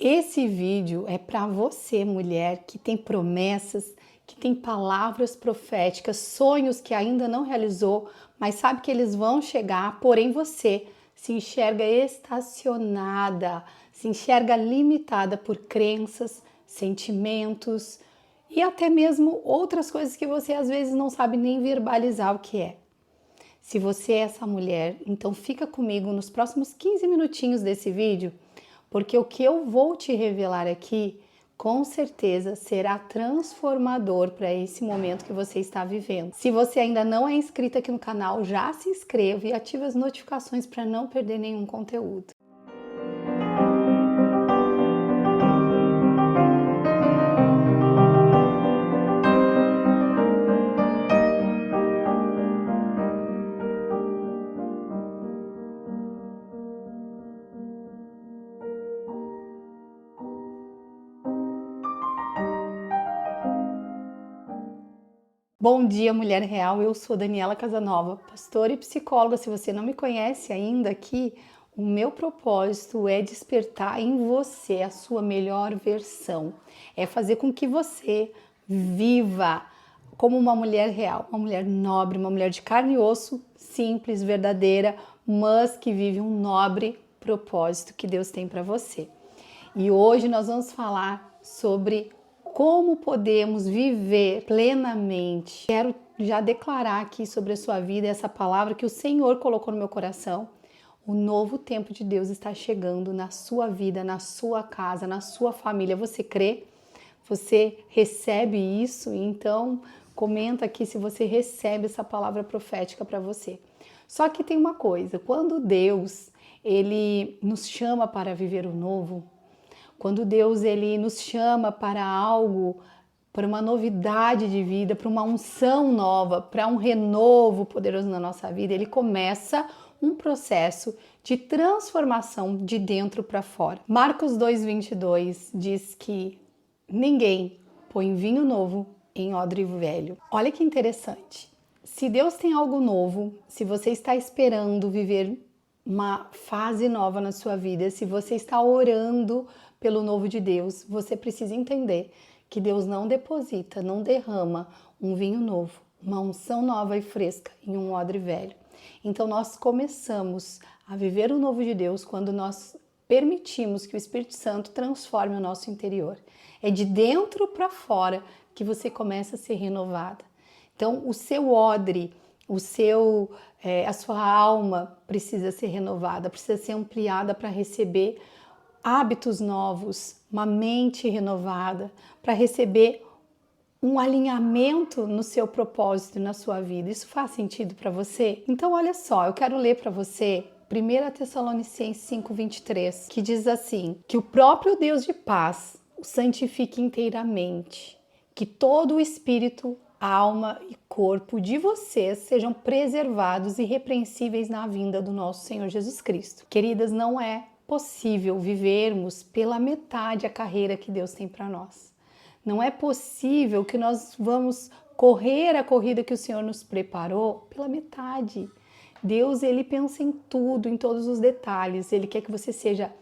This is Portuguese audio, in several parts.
Esse vídeo é para você, mulher, que tem promessas, que tem palavras proféticas, sonhos que ainda não realizou, mas sabe que eles vão chegar, porém você se enxerga estacionada, se enxerga limitada por crenças, sentimentos e até mesmo outras coisas que você às vezes não sabe nem verbalizar o que é. Se você é essa mulher, então fica comigo nos próximos 15 minutinhos desse vídeo, porque o que eu vou te revelar aqui, com certeza será transformador para esse momento que você está vivendo. Se você ainda não é inscrita aqui no canal, já se inscreva e ative as notificações para não perder nenhum conteúdo. Bom dia, mulher real. Eu sou Daniela Casanova, pastora e psicóloga. Se você não me conhece ainda aqui, o meu propósito é despertar em você a sua melhor versão. É fazer com que você viva como uma mulher real, uma mulher nobre, uma mulher de carne e osso, simples, verdadeira, mas que vive um nobre propósito que Deus tem para você. E hoje nós vamos falar sobre como podemos viver plenamente. Quero já declarar aqui sobre a sua vida essa palavra que o Senhor colocou no meu coração. O novo tempo de Deus está chegando na sua vida, na sua casa, na sua família. Você crê? Você recebe isso? Então, comenta aqui se você recebe essa palavra profética para você. Só que tem uma coisa, quando Deus, ele nos chama para viver o novo, quando Deus ele nos chama para algo, para uma novidade de vida, para uma unção nova, para um renovo poderoso na nossa vida, ele começa um processo de transformação de dentro para fora. Marcos 2:22 diz que ninguém põe vinho novo em odre velho. Olha que interessante. Se Deus tem algo novo, se você está esperando viver uma fase nova na sua vida, se você está orando pelo novo de Deus, você precisa entender que Deus não deposita, não derrama um vinho novo, uma unção nova e fresca em um odre velho. Então nós começamos a viver o novo de Deus quando nós permitimos que o Espírito Santo transforme o nosso interior. É de dentro para fora que você começa a ser renovada. Então o seu odre, a sua alma precisa ser renovada, precisa ser ampliada para receber hábitos novos, uma mente renovada, para receber um alinhamento no seu propósito e na sua vida. Isso faz sentido para você? Então olha só, eu quero ler para você 1 Tessalonicenses 5:23, que diz assim, que o próprio Deus de paz o santifique inteiramente, que todo o espírito, alma e corpo de vocês sejam preservados e irrepreensíveis na vinda do nosso Senhor Jesus Cristo. Queridas, não é possível vivermos pela metade a carreira que Deus tem para nós. Não é possível que nós vamos correr a corrida que o Senhor nos preparou pela metade. Deus, ele pensa em tudo, em todos os detalhes. Ele quer que você seja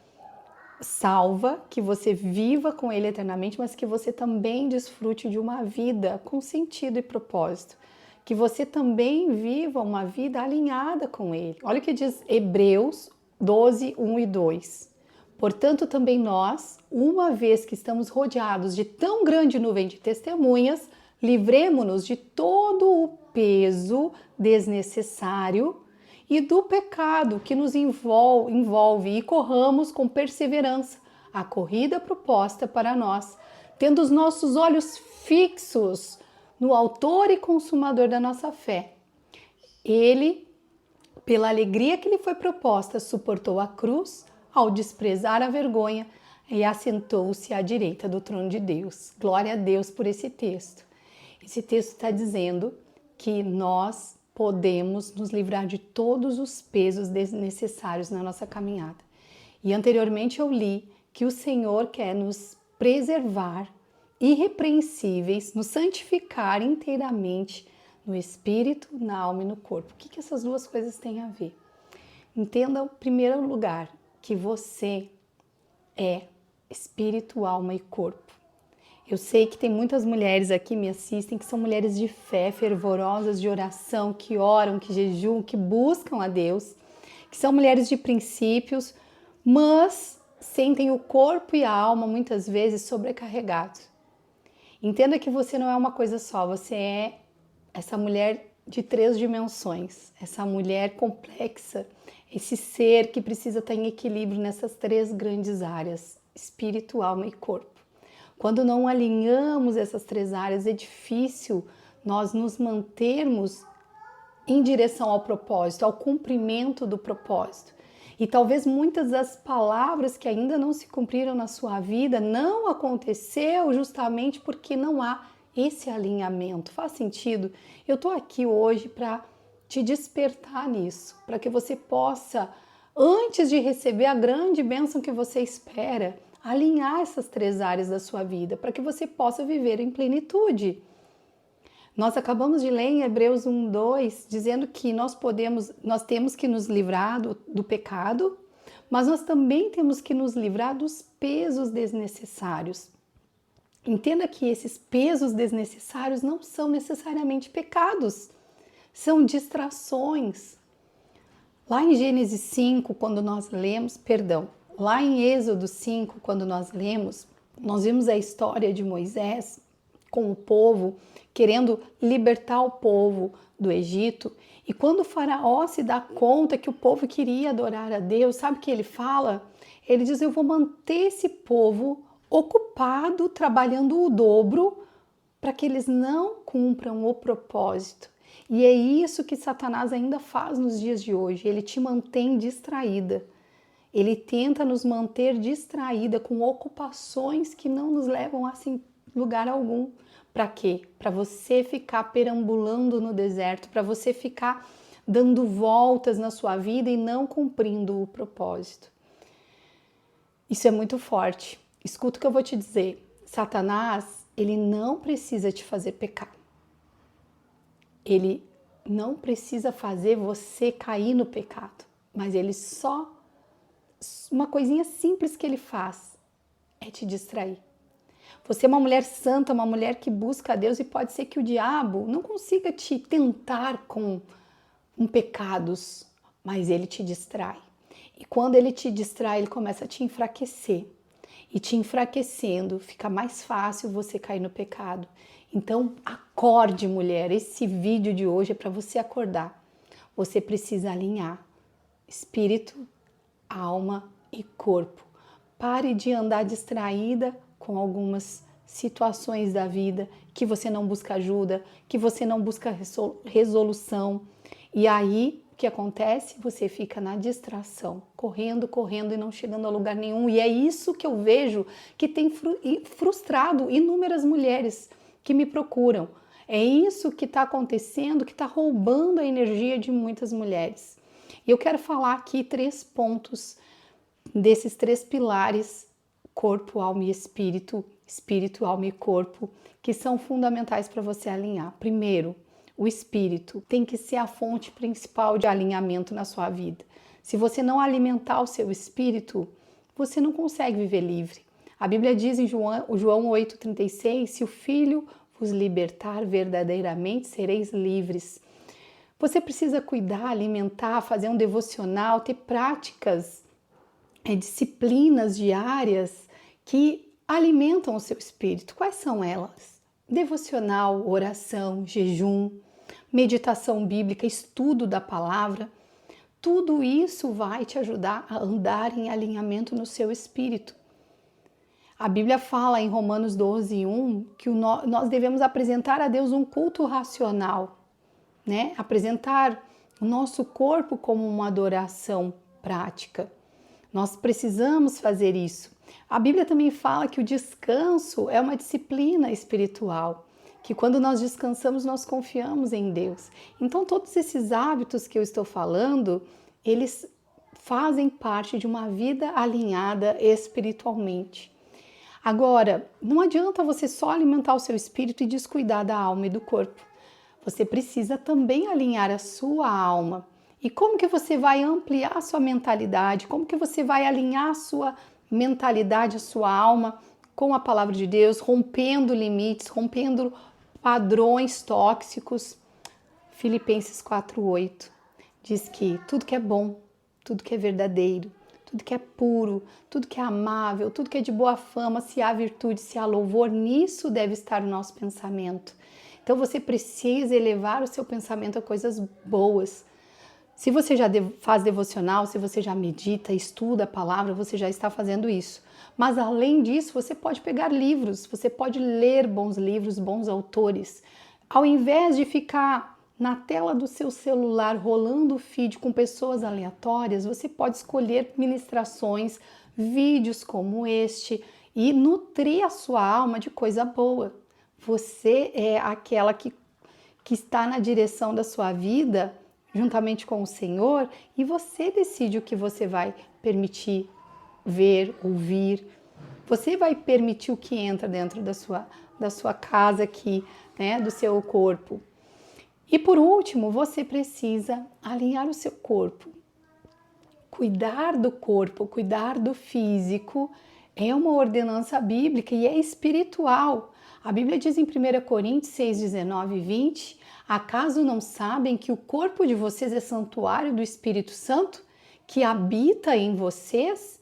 salva, que você viva com Ele eternamente, mas que você também desfrute de uma vida com sentido e propósito. Que você também viva uma vida alinhada com Ele. Olha o que diz Hebreus 12:1 e 2. Portanto, também nós, uma vez que estamos rodeados de tão grande nuvem de testemunhas, livremo-nos de todo o peso desnecessário e do pecado que nos envolve e corramos com perseverança a corrida proposta para nós, tendo os nossos olhos fixos no autor e consumador da nossa fé. Ele, pela alegria que lhe foi proposta, suportou a cruz ao desprezar a vergonha e assentou-se à direita do trono de Deus. Glória a Deus por esse texto. Esse texto está dizendo que nós podemos nos livrar de todos os pesos desnecessários na nossa caminhada. E anteriormente eu li que o Senhor quer nos preservar irrepreensíveis, nos santificar inteiramente no espírito, na alma e no corpo. O que essas duas coisas têm a ver? Entenda, em primeiro lugar, que você é espírito, alma e corpo. Eu sei que tem muitas mulheres aqui me assistem que são mulheres de fé, fervorosas de oração, que oram, que jejuam, que buscam a Deus, que são mulheres de princípios, mas sentem o corpo e a alma muitas vezes sobrecarregados. Entenda que você não é uma coisa só, você é essa mulher de 3 dimensões, essa mulher complexa, esse ser que precisa estar em equilíbrio nessas 3 grandes áreas, espírito, alma e corpo. Quando não alinhamos essas 3 áreas, é difícil nós nos mantermos em direção ao propósito, ao cumprimento do propósito. E talvez muitas das palavras que ainda não se cumpriram na sua vida não aconteceu justamente porque não há esse alinhamento. Faz sentido? Eu estou aqui hoje para te despertar nisso, para que você possa, antes de receber a grande bênção que você espera, alinhar essas 3 áreas da sua vida, para que você possa viver em plenitude. Nós acabamos de ler em Hebreus 1:2, dizendo que nós temos que nos livrar do pecado, mas nós também temos que nos livrar dos pesos desnecessários. Entenda que esses pesos desnecessários não são necessariamente pecados, são distrações. Lá em Gênesis 5, quando nós lemos, lá em Êxodo 5, quando nós lemos, nós vimos a história de Moisés com o povo, querendo libertar o povo do Egito. E quando o faraó se dá conta que o povo queria adorar a Deus, sabe o que ele fala? Ele diz, eu vou manter esse povo ocupado, trabalhando o dobro, para que eles não cumpram o propósito. E é isso que Satanás ainda faz nos dias de hoje, ele te mantém distraída. Ele tenta nos manter distraída com ocupações que não nos levam a lugar algum. Para quê? Para você ficar perambulando no deserto, para você ficar dando voltas na sua vida e não cumprindo o propósito. Isso é muito forte. Escuta o que eu vou te dizer. Satanás, ele não precisa te fazer pecar. Ele não precisa fazer você cair no pecado, mas ele só, uma coisinha simples que ele faz é te distrair. Você é uma mulher santa, uma mulher que busca a Deus e pode ser que o diabo não consiga te tentar com pecados, mas ele te distrai. E quando ele te distrai, ele começa a te enfraquecer. E te enfraquecendo, fica mais fácil você cair no pecado. Então, acorde, mulher. Esse vídeo de hoje é para você acordar. Você precisa alinhar espírito, alma e corpo. Pare de andar distraída com algumas situações da vida, que você não busca ajuda, que você não busca resolução. E aí, o que acontece? Você fica na distração, correndo e não chegando a lugar nenhum. E é isso que eu vejo que tem frustrado inúmeras mulheres que me procuram. É isso que está acontecendo, que está roubando a energia de muitas mulheres. E eu quero falar aqui 3 pontos desses 3 pilares: corpo, alma e espírito, espírito, alma e corpo, que são fundamentais para você alinhar. Primeiro, o espírito tem que ser a fonte principal de alinhamento na sua vida. Se você não alimentar o seu espírito, você não consegue viver livre. A Bíblia diz em João 8,36, se o Filho vos libertar, verdadeiramente sereis livres. Você precisa cuidar, alimentar, fazer um devocional, ter práticas, disciplinas diárias que alimentam o seu espírito. Quais são elas? Devocional, oração, jejum, meditação bíblica, estudo da palavra. Tudo isso vai te ajudar a andar em alinhamento no seu espírito. A Bíblia fala em Romanos 12:1 que nós devemos apresentar a Deus um culto racional, né? Apresentar o nosso corpo como uma adoração prática. Nós precisamos fazer isso. A Bíblia também fala que o descanso é uma disciplina espiritual, que quando nós descansamos, nós confiamos em Deus. Então, todos esses hábitos que eu estou falando, eles fazem parte de uma vida alinhada espiritualmente. Agora, não adianta você só alimentar o seu espírito e descuidar da alma e do corpo. Você precisa também alinhar a sua alma. E como que você vai ampliar a sua mentalidade? Como que você vai alinhar a sua mentalidade, a sua alma com a palavra de Deus, rompendo limites, rompendo padrões tóxicos. Filipenses 4:8 diz que tudo que é bom, tudo que é verdadeiro, tudo que é puro, tudo que é amável, tudo que é de boa fama, se há virtude, se há louvor, nisso deve estar o nosso pensamento. Então você precisa elevar o seu pensamento a coisas boas. Se você já faz devocional, se você já medita, estuda a palavra, você já está fazendo isso. Mas além disso, você pode pegar livros, você pode ler bons livros, bons autores. Ao invés de ficar na tela do seu celular rolando o feed com pessoas aleatórias, você pode escolher ministrações, vídeos como este e nutrir a sua alma de coisa boa. Você é aquela que está na direção da sua vida juntamente com o Senhor, e você decide o que você vai permitir ver, ouvir. Você vai permitir o que entra dentro da sua casa aqui, né, do seu corpo. E por último, você precisa alinhar o seu corpo. Cuidar do corpo, cuidar do físico é uma ordenança bíblica e é espiritual. A Bíblia diz em 1 Coríntios 6, 19 e 20: acaso não sabem que o corpo de vocês é santuário do Espírito Santo, que habita em vocês,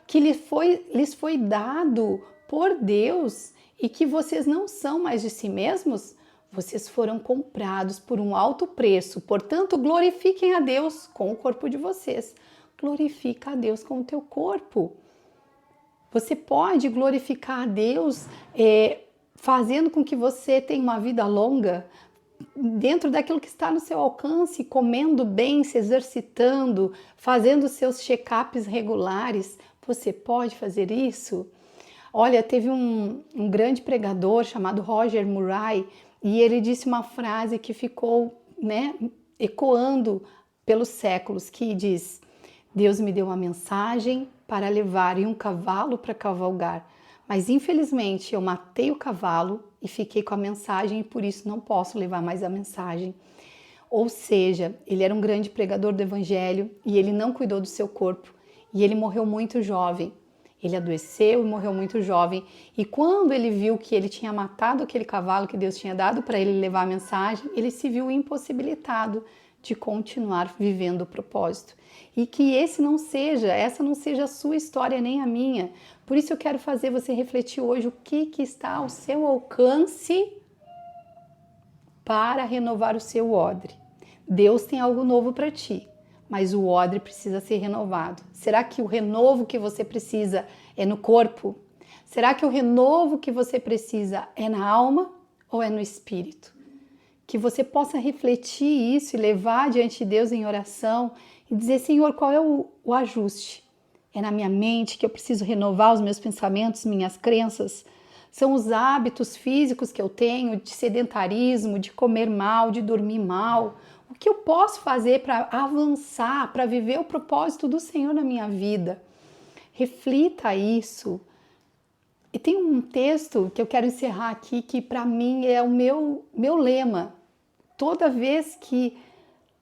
que lhes foi dado por Deus e que vocês não são mais de si mesmos? Vocês foram comprados por um alto preço, portanto glorifiquem a Deus com o corpo de vocês. Glorifica a Deus com o teu corpo. Você pode glorificar a Deus fazendo com que você tenha uma vida longa, dentro daquilo que está no seu alcance, comendo bem, se exercitando, fazendo seus check-ups regulares. Você pode fazer isso? Olha, teve um grande pregador chamado Roger Murray e ele disse uma frase que ficou, né, ecoando pelos séculos, que diz: Deus me deu uma mensagem para levar e um cavalo para cavalgar, mas infelizmente eu matei o cavalo e fiquei com a mensagem e por isso não posso levar mais a mensagem. Ou seja, ele era um grande pregador do evangelho e ele não cuidou do seu corpo e ele morreu muito jovem. Ele adoeceu e morreu muito jovem, e quando ele viu que ele tinha matado aquele cavalo que Deus tinha dado para ele levar a mensagem, ele se viu impossibilitado de continuar vivendo o propósito. E que essa não seja a sua história nem a minha. Por isso eu quero fazer você refletir hoje o que está ao seu alcance para renovar o seu odre. Deus tem algo novo para ti, mas o odre precisa ser renovado. Será que o renovo que você precisa é no corpo? Será que o renovo que você precisa é na alma ou é no espírito? Que você possa refletir isso e levar diante de Deus em oração e dizer: Senhor, qual é o ajuste? É na minha mente que eu preciso renovar os meus pensamentos, minhas crenças? São os hábitos físicos que eu tenho de sedentarismo, de comer mal, de dormir mal? O que eu posso fazer para avançar, para viver o propósito do Senhor na minha vida? Reflita isso. E tem um texto que eu quero encerrar aqui, que para mim é o meu lema. Toda vez que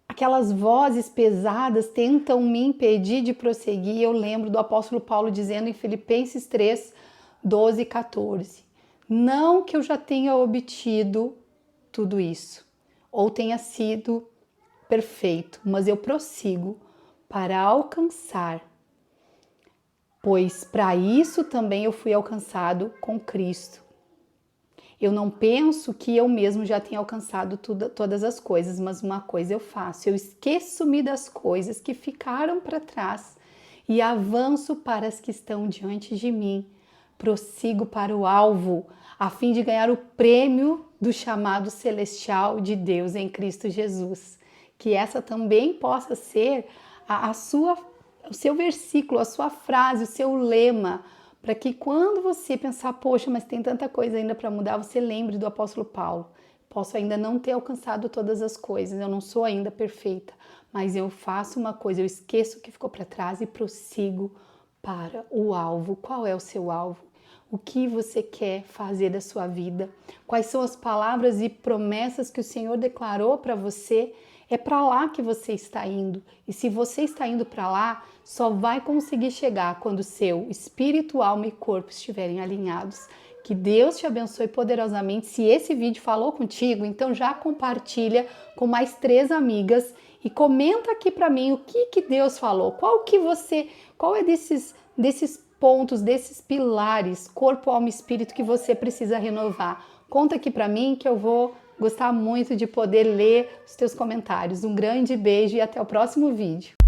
aquelas vozes pesadas tentam me impedir de prosseguir, eu lembro do apóstolo Paulo dizendo em Filipenses 3, 12 e 14: não que eu já tenha obtido tudo isso, ou tenha sido perfeito, mas eu prossigo para alcançar, pois para isso também eu fui alcançado com Cristo. Eu não penso que eu mesmo já tenha alcançado todas as coisas, mas uma coisa eu faço: eu esqueço-me das coisas que ficaram para trás e avanço para as que estão diante de mim. Prossigo para o alvo, a fim de ganhar o prêmio do chamado celestial de Deus em Cristo Jesus. Que essa também possa ser o seu versículo, a sua frase, o seu lema, para que quando você pensar: poxa, mas tem tanta coisa ainda para mudar, você lembre do apóstolo Paulo. Posso ainda não ter alcançado todas as coisas, eu não sou ainda perfeita, mas eu faço uma coisa: eu esqueço o que ficou para trás e prossigo para o alvo. Qual é o seu alvo? O que você quer fazer da sua vida? Quais são as palavras e promessas que o Senhor declarou para você? É para lá que você está indo. E se você está indo para lá, só vai conseguir chegar quando seu espírito, alma e corpo estiverem alinhados. Que Deus te abençoe poderosamente. Se esse vídeo falou contigo, então já compartilha com mais 3 amigas e comenta aqui para mim o que Deus falou. Qual é desses pontos, desses pilares, corpo, alma e espírito que você precisa renovar? Conta aqui para mim que eu vou gostar muito de poder ler os teus comentários. Um grande beijo e até o próximo vídeo.